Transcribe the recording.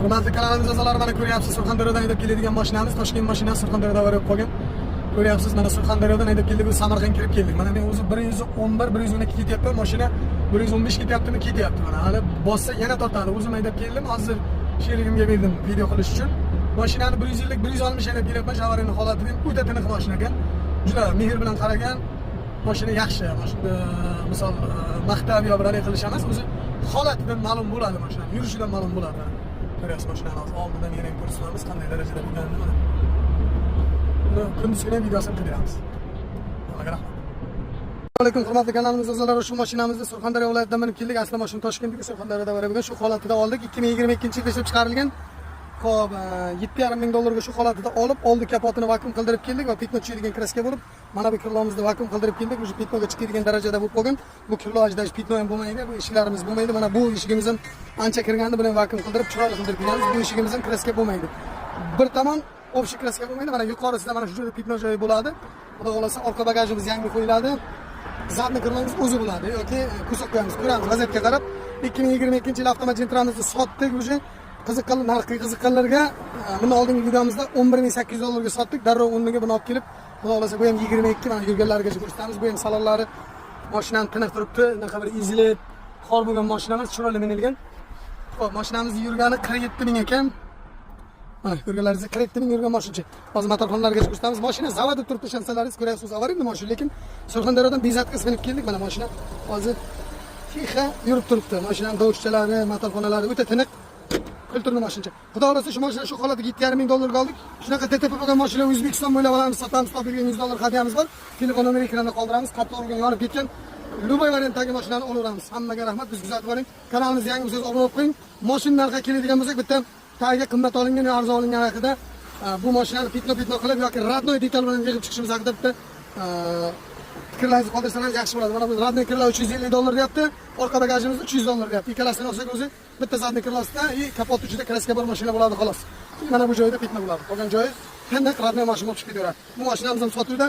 Hurmatli kanalimiz a'zolari, mana ko'ryapsiz, Surxondaryodan haydab keladigan mashinamiz, Toshkent mashinasi Surxondaryoda avariya qolgan. Ko'ryapsiz, mana Surxondaryodan haydab keldik, biz Samarqandga kirib keldik. Mana men o'zi 111, 112 ketyapti, mashina 115 ketyaptimi, ketyapti. Mana hali bossa yana tortadi. O'zim haydab keldim, hozir sherigimga berdim video qilish uchun. Mashinani 150lik, 160 haydab kelyapman, avariyaning holati ham o'ta tiniq mashina ekan. Juda mehr bilan qaragan. Mashina yaxshi. Mashina misol maqtab yo biror qilish emas, o'zi holatidan ma'lum bo'ladi mashina, yurishidan ma'lum bo'ladi. Ko'ryapsiz, mashinani oldidan yana ham ko'rsatamiz, qanday darajada bo'lganini mana. Buni kunduzgi videosini qilamiz. Allohga rahmat. Assalomu alaykum, hurmatli kanalimiz a'zolari, shu mashinamizni Surxondaryo viloyatidan minib keldik. Asli mashina Toshkentdagi Surxondaryoda avariya bo'lgan. Shu holatida oldik. 2022-yilda ishlab chiqarilgan. Xo'p, $7,500 shu holatida olib, oldi kapotini vakuum qildirib keldik va pitno tushadigan kraska bo'lib, mana bu kirlomizni vakuum qildirib keldik. O'sha pitnoga chiqadigan darajada bo'lib qolgan. Bu kirlo ajdash pitno ham bo'lmaydi, bu eshiklarimiz bo'lmaydi. Mana bu eshigimiz ham ancha kirganda bilan vakuum qildirib, chiroyli qildirib kelamiz. Bu eshigimiz ham kraska bo'lmaydi. Bir tomon общий kraska bo'lmaydi. Mana yuqorisida mana shu joyda pitno joyi bo'ladi. Xudo xolasa orqa bagajimiz yangi qo'yiladi. Zadni kirlomiz o'zi bo'ladi yoki kusib qo'yamiz. Ko'ramiz vaziyatga qarab. 2022-yil avtomat Gentra'mizni sotdik o'sha. Qiziqqanlarga buni oldingi videomizda $11,800 ga sotdik. Darrov o'rniga buni olib kelib, xudo xolasa bu ham 22 mana yurganlargacha ko'rsatamiz. Bu ham salonlari mashinani tiniq turibdi. Naqadar izilib, xor bo'lgan mashinamiz chiroyli minilgan. Xo'p, mashinamiz yurgani 47 ming ekan. Mana ko'rganlaringizda 47 ming yurgan mashina. Hozir motorxonalargacha ko'rsatamiz. Mashina zavodda turibdi, ishonsalaringiz ko'ryapsiz, avariya mashina, lekin Surxondaryodan bezatka minib keldik. Mana mashina hozir tixa yurib turibdi. Mashinaning dovushchalari, motorxonalari o'ta tiniq. Kulturli mashina. Xudo xolasa shu mashina shu holatiga $7,500 ga oldik. Shunaqa TTP bo'lgan mashina O'zbekiston bo'ylab olamiz, sotamiz, topilgan $100 hadyamiz bor. Telefon nomeri ekranda qoldiramiz. Katta urgan yonib ketgan Lubay variantdagi mashinani olaveramiz. Hammaga rahmat, biz kuzatib boring. Kanalimizga yangi bo'lsangiz obuna bo'lib qo'ying. Mashina narxiga keladigan bo'lsak, bitta tagiga qimmat olingan yo arzon olingan haqida bu mashinani pitno qilib yoki radnoy detal bilan yig'ib chiqishimiz haqida bitta fikrlaringizni qoldirsangiz yaxshi bo'ladi. Mana bu radnoy kirlar $350 deyapti, orqa bagajimiz $300 deyapti. Ikkalasini olsak o'zi bitta zadni kirlasida kapot uchida kraska bor mashina bo'ladi xolos. Mana bu joyda pitno bo'ladi. Qolgan joyi tiniq radnoy mashina bo'lib chiqib ketaveradi. Bu mashinamiz ham sotuvda.